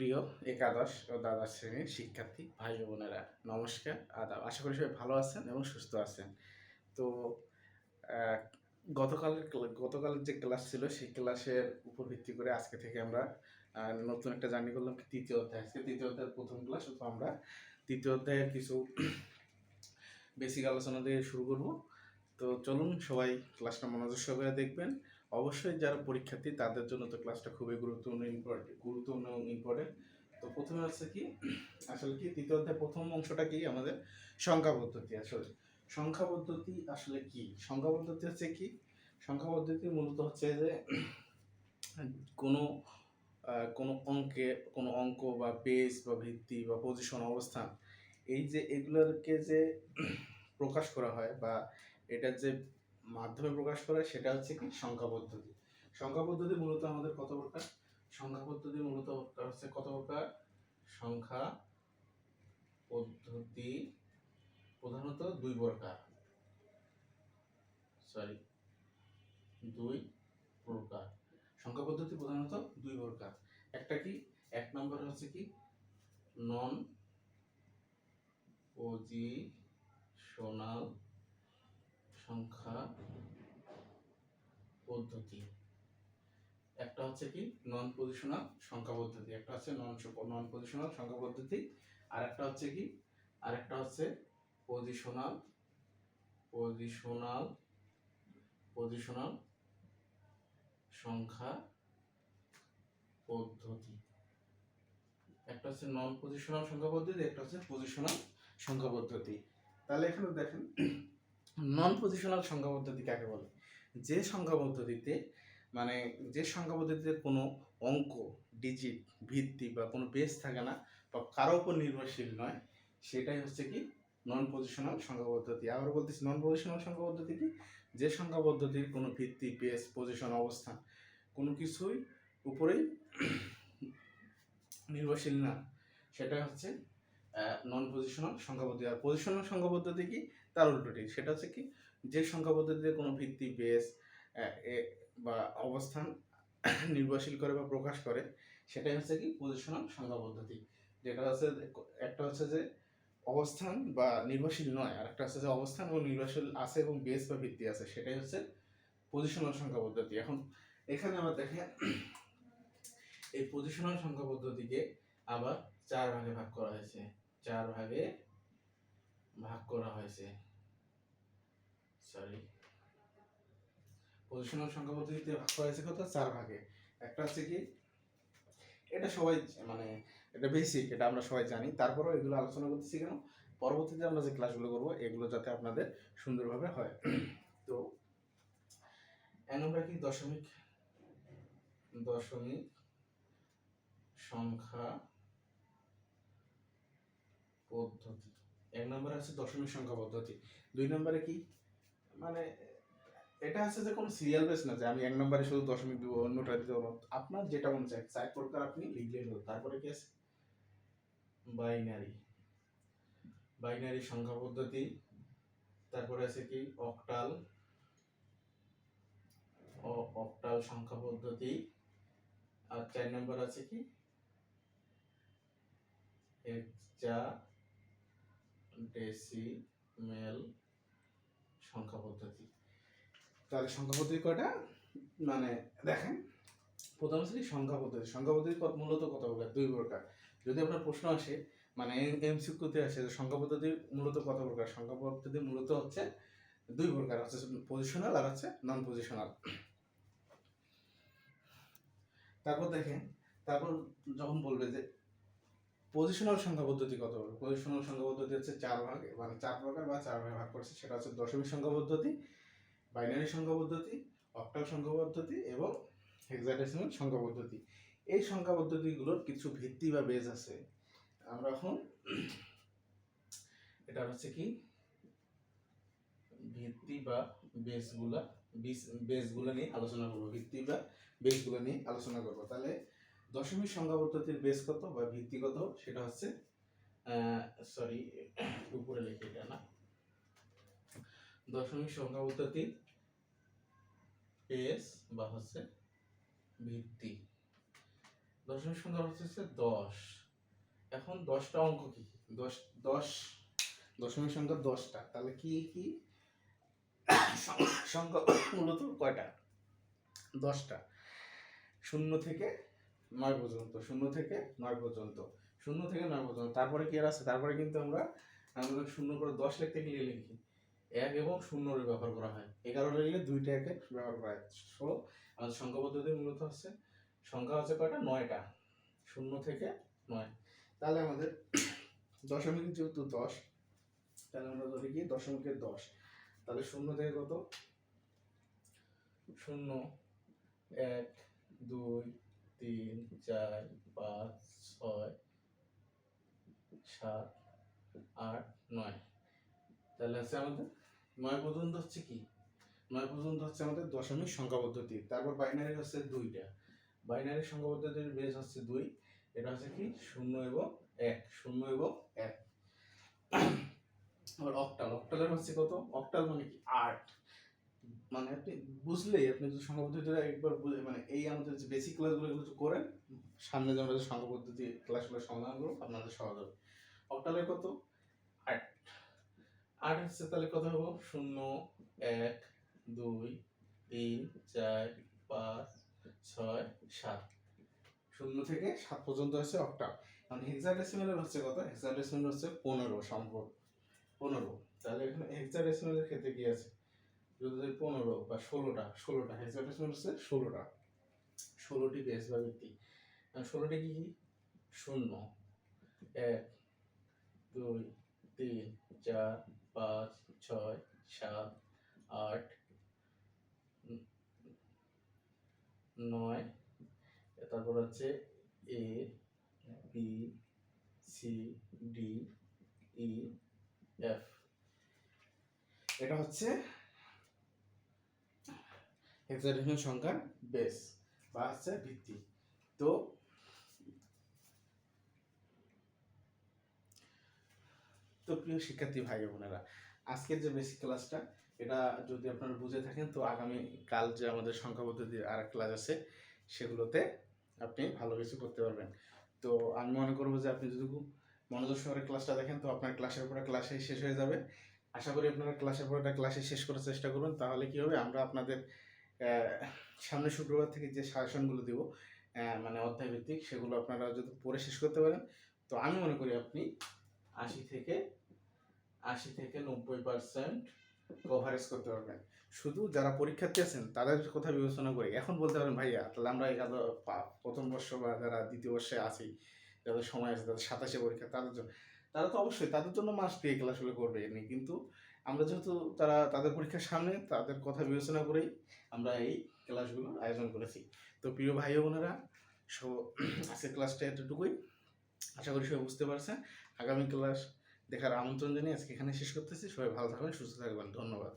প্রিয় একাদশ ও দ্বাদশ শ্রেণীর শিক্ষার্থী ভাই ও বোনেরা, নমস্কার, আদাব। আশা করি সবাই ভালো আছেন এবং সুস্থ আছেন। তো আহ, গতকালের যে ক্লাস ছিল সেই ক্লাসের উপর ভিত্তি করে আজকে থেকে আমরা নতুন একটা জার্নি করলাম তৃতীয় অধ্যায়। আজকে তৃতীয় অধ্যায়ের প্রথম ক্লাস, তো আমরা তৃতীয় অধ্যায়ের কিছু বেসিক আলোচনা দিয়ে শুরু করব। তো চলুন সবাই ক্লাসটা মনোযোগ সহকারে দেখবেন। অবশ্যই যারা পরীক্ষার্থী তাদের জন্য তো ক্লাসটা খুবই গুরুত্বপূর্ণ এবং ইম্পর্টেন্ট। তো প্রথমে হচ্ছে কি, আসলে কি তৃতীয় অধ্যায় প্রথম অংশটা কি আমাদের সংখ্যা পদ্ধতি। আসলে সংখ্যা পদ্ধতি আসলে কি? সংখ্যা পদ্ধতি হচ্ছে কি? সংখ্যা পদ্ধতি মূলত হচ্ছে যে কোনো কোনো অঙ্ক বা বেস বা ভিত্তি বা পজিশন অবস্থান, এই যে এগুলোকে যে প্রকাশ করা হয় বা এটার যে মাধ্যমে প্রকাশ করা হয় সেটা হচ্ছে কি সংখ্যা পদ্ধতি। সংখ্যা পদ্ধতি মূলত আমাদের কত প্রকার? সংখ্যা পদ্ধতি মূলত হচ্ছে কত প্রকার? সংখ্যা পদ্ধতি প্রধানত দুই প্রকার। সংখ্যা পদ্ধতি প্রধানত দুই প্রকার। একটা কি, এক নম্বর হচ্ছে কি নন পজিশনাল সংখ্যা পদ্ধতি, একটা হচ্ছে কি নন পজিশনাল সংখ্যা পদ্ধতি, একটা হচ্ছে নন পজিশনাল সংখ্যা পদ্ধতি, আর একটা হচ্ছে কি, আরেকটা হচ্ছে পজিশনাল পজিশনাল পজিশনাল সংখ্যা পদ্ধতি। একটা হচ্ছে নন পজিশনাল সংখ্যা পদ্ধতি, একটা হচ্ছে পজিশনাল সংখ্যা পদ্ধতি। তাহলে এখানে দেখেন, নন পজিশনাল সংখ্যা পদ্ধতি কাকে বলে? যে সংখ্যা পদ্ধতিতে মানে যে সংখ্যা পদ্ধতিতে কোনো অঙ্ক, ডিজিট, ভিত্তি বা কোনো বেস থাকে না বা কারো উপর নির্ভরশীল নয়, সেটাই হচ্ছে কি নন পজিশনাল সংখ্যা পদ্ধতি। আবার বলতেছি, নন পজিশনাল সংখ্যা পদ্ধতি কি? যে সংখ্যা পদ্ধতির কোনো ভিত্তি, বেস, পজিশন, অবস্থান কোনো কিছুই উপরেই নির্ভরশীল না, সেটা হচ্ছে নন পজিশনাল সংখ্যা পদ্ধতি। আর পজিশনাল সংখ্যা পদ্ধতি কি? তার উল্টোটি, সেটা হচ্ছে কি যে সংখ্যা পদ্ধতিতে কোনো ভিত্তি, বেস বা অবস্থান নির্ভরশীল করে বা প্রকাশ করে, সেটাই হচ্ছে কি পজিশনাল সংখ্যা পদ্ধতি। যেটা হচ্ছে একটা হচ্ছে যে অবস্থান বা নির্ভরশীল নয়, আর একটা হচ্ছে যে অবস্থান এবং নির্ভরশীল আছে এবং বেস বা ভিত্তি আছে, সেটাই হচ্ছে পজিশনাল সংখ্যা পদ্ধতি। এখন এখানে আবার দেখেন, এই পজিশনাল সংখ্যা পদ্ধতিকে আবার চার ভাগে ভাগ করা হয়েছে। পজিশনাল সংখ্যা পদ্ধতিতে ভাগ করা হয়েছে কত? চার ভাগে। একটা হচ্ছে কি, এটা সবাই মানে এটা বেসিক, এটা আমরা সবাই জানি, তারপরেও এগুলো আলোচনা করতেছি কেন? পরবর্তীতে আমরা যে ক্লাসগুলো করবো এগুলো যাতে আপনাদের সুন্দরভাবে হয়। তো আমরা কি দশমিক সংখ্যা পদ্ধতি, এক নম্বরে আছে দশমিক সংখ্যা পদ্ধতি। দুই নম্বরে কি, মানে এটা হচ্ছে যে কোনো সিরিয়াল বেস না যে আমি এক নম্বরে শুধু দশমিক দিব, অন্যটা দিতে পারবো। আপনার যেটা মনে চায় চার প্রকার আপনি লিখলেই হলো। তারপরে কি আছে বাইনারি সংখ্যা পদ্ধতি, তারপরে আছে কি অক্টাল সংখ্যা পদ্ধতি, আর চার নম্বর আছে কি হেক্সাডেসিমেল সংখ্যা পদ্ধতি। তাহলে সংখ্যা পদ্ধতি কয়টা? মানে দেখেন, প্রথম হচ্ছে সংখ্যা পদ্ধতি। সংখ্যা পদ্ধতি মূলত কত প্রকার? দুই প্রকার। যদি আপনার প্রশ্ন আসে, মানে এমসিকিউতে আসে যে সংখ্যা পদ্ধতি মূলত কত প্রকার, সংখ্যা পদ্ধতি মূলত হচ্ছে দুই প্রকার, হচ্ছে পজিশনাল আর হচ্ছে নন পজিশনাল। তারপর দেখেন, তারপর যখন বলবে যে পজিশনাল সংখ্যা পদ্ধতি কত প্রকার, পজিশনাল সংখ্যা পদ্ধতি হচ্ছে চার ভাগে, মানে চার প্রকার বা চার ভাগে ভাগ করছে। সেটা হচ্ছে দশমিক সংখ্যা পদ্ধতি, বাইনারি সংখ্যা পদ্ধতি, অক্টাল সংখ্যা পদ্ধতি এবং হেক্সাডেসিমাল সংখ্যা পদ্ধতি। এই সংখ্যা পদ্ধতিগুলোর কিছু ভিত্তি বা বেস আছে। আমরা এখন এটা হচ্ছে কি ভিত্তি বা বেসগুলা নিয়ে আলোচনা করবো। ভিত্তি বা বেসগুলো নিয়ে আলোচনা করবো। তাহলে দশমিক সংখ্যা পদ্ধতির বেস কত বা ভিত্তি কত, সেটা হচ্ছে উপরে লিখে এটা না, দশমিক সংখ্যা পদ্ধতি বেস বা হচ্ছে ভিত্তি। দশমিক সংখ্যা হচ্ছে 10। এখন 10টা অঙ্ক কি? 10 10 দশমিক সংখ্যা 10টা, তাহলে কি কি সংখ্যা মূলত কয়টা? 10টা। 0 থেকে 9 পর্যন্ত, 0 থেকে 9 পর্যন্ত, 0 থেকে 9 পর্যন্ত। তারপরে কি আর আছে? তারপরে কিন্তু আমরা 0 করে 10 লিখতে গেলে লিখি 1 এবং 0 এর ব্যবহার করা হয়। 11 লিখলে 2টা 1 এর ব্যবহার করা হয়। সো আমাদের সংখ্যা পদ্ধতি মূলত হচ্ছে সংখ্যা হচ্ছে কয়টা? 9টা, 0 থেকে 9। তাহলে আমাদের দশমিক যেহেতু 10, তাহলে আমরা ধরি কি দশমিকের 10। তাহলে 0 থেকে কত? 0 1 2 3 4 5 6 7 8 9। তাহলে আছে আমাদের 9 পর্যন্ত হচ্ছে কি? 9 পর্যন্ত হচ্ছে আমাদের দশমিক সংখ্যা পদ্ধতি। তারপর বাইনারি হচ্ছে 2টা। বাইনারি সংখ্যা পদ্ধতির বেস হচ্ছে 2। এটা হচ্ছে কি 0 এবং 1, 0 এবং 1। আর অক্টাল, অক্টালের হচ্ছে কত? অক্টাল মানে কি 8। মানে আপনি বুঝলেই, আপনি যদি সংখ্যা পদ্ধতিটা একবার মানে এই আমাদের যে বেসিক ক্লাসগুলো এগুলো যদি করেন, সামনে যে আমরা যে সংখ্যা পদ্ধতি ক্লাসগুলো সমাধান করবো আপনাদের সহজ হবে। অক্টালের কত? 8। 8 হচ্ছে তাহলে কত হবো? 0 1 2 3 4 5 6 7। 0 থেকে 7 পর্যন্ত হচ্ছে অক্টাল। মানে হেক্সাডেসিমালের হচ্ছে কত? হেক্সাডেসিমাল হচ্ছে 15 সম্ভব 15। তাহলে এখানে হেক্সাডেসিমালের ক্ষেত্রে কি আছে? যদি 15 বা 16টা হেক্সাডেসিমাল হচ্ছে 16টা, 16টি বেস বা ভিত্তি। 16টি কি কি? 0 1 2 3 4 5 6 7 8 9। তারপর হচ্ছে A B C D E F. এটা হচ্ছে হেক্সাডেসিমাল সংখ্যার বেস বা হচ্ছে ভিত্তি। তো প্রিয় শিক্ষার্থী ভাই বোনেরা, আজকের যে বেসিক ক্লাসটা এটা যদি আপনারা বুঝে থাকেন, তো আগামী কাল যে আমাদের সংখ্যা পদ্ধতির আর ক্লাস আছে সেগুলোতে আপনি ভালো কিছু করতে পারবেন। তো আমি মনে করবো যে আপনি যদি খুব মনোযোগ সহকারে ক্লাসটা দেখেন, তো আপনার ক্লাসের পরে ক্লাসে শেষ হয়ে যাবে। আশা করি আপনারা ক্লাসের পরে ক্লাসে শেষ করার চেষ্টা করবেন। তাহলে কি হবে, আমরা আপনাদের সামনে শুক্রবার থেকে যে সাজেশনগুলো দেবো মানে অধ্যায় ভিত্তিক, সেগুলো আপনারা যদি পড়ে শেষ করতে পারেন, তো আমি মনে করি আপনি 80 থেকে 90% কভারেজ করতে পারবেন। শুধু যারা পরীক্ষার্থী আছেন তাদের কথা বিবেচনা করে এখন বলতে পারেন ভাইয়া তাহলে আমরা প্রথম বর্ষ বা যারা দ্বিতীয় বর্ষে আছি, যাদের সময় আছে, তাদের 27-এ পরীক্ষা, তাদের জন্য, তারা তো অবশ্যই তাদের জন্য মাস্ট বি এই ক্লাসগুলো করবে এমনি। কিন্তু আমরা যেহেতু তাদের পরীক্ষার সামনে, তাদের কথা বিবেচনা করেই আমরা এই ক্লাসগুলো আয়োজন করেছি। তো প্রিয় ভাই বোনেরা, আজকের ক্লাসটা এতটুকুই। আশা করি সবাই বুঝতে পারছেন। আগামী ক্লাস দেখার আমন্ত্রণ জানিয়ে আজকে এখানে শেষ করতেছি। সবাই ভালো থাকবেন, সুস্থ থাকবেন। ধন্যবাদ।